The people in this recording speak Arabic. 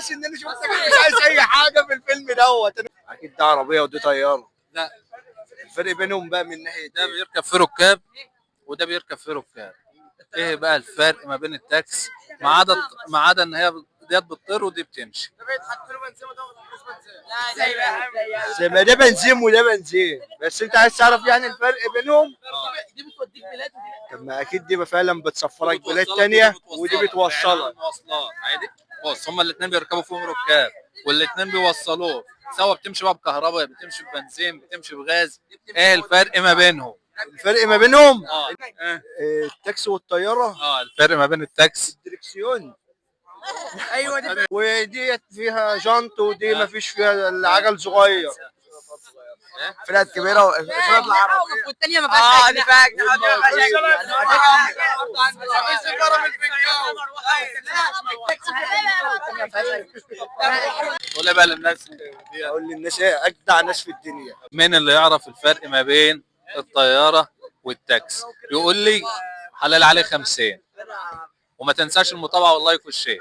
بلاش ان انا شفتك مش عايز اي حاجه في الفيلم دوت. اكيد ده عربيه ودي طياره. لا، الفرق بينهم بقى من ناحيه ده إيه؟ بيركب فيه ركاب وده بيركب فيه ركاب. ايه بقى الفرق ما بين التاكس؟ ما عدا ان هي ديت بتطير ودي بتمشي. زي ما ده بنزين وده بنزين، بس انت عايز تعرف يعني الفرق بينهم. دي بتوديك بلاد طب ما اكيد دي فعلا بتسفرك بلاد بتوصلك تانية ودي ودي بتوصلك. مواصلات عادي. بص، هما الاثنين بيركبوا فيهم ركاب والاثنين بيوصلوه سوا. بتمشي بقى بكهرباء، بتمشي ببنزين، بتمشي بغاز. ايه الفرق ما بينهم؟ الفرق ما بينهم اه التاكسي والطياره الفرق ما بين التاكس. الدركسيون، ايوه دي وديت فيها جانت ودي ما فيش فيها العجل صغير. فرقات كبيره وفرقات العربيه والثانيه ما فيهاش دي فيها قول بقى للناس اقول للناس ايه اجدع ناس في الدنيا. مين اللي يعرف الفرق ما بين الطياره والتاكس يقول لي. حلال عليه 50. وما تنساش المتابعه واللايك والشير.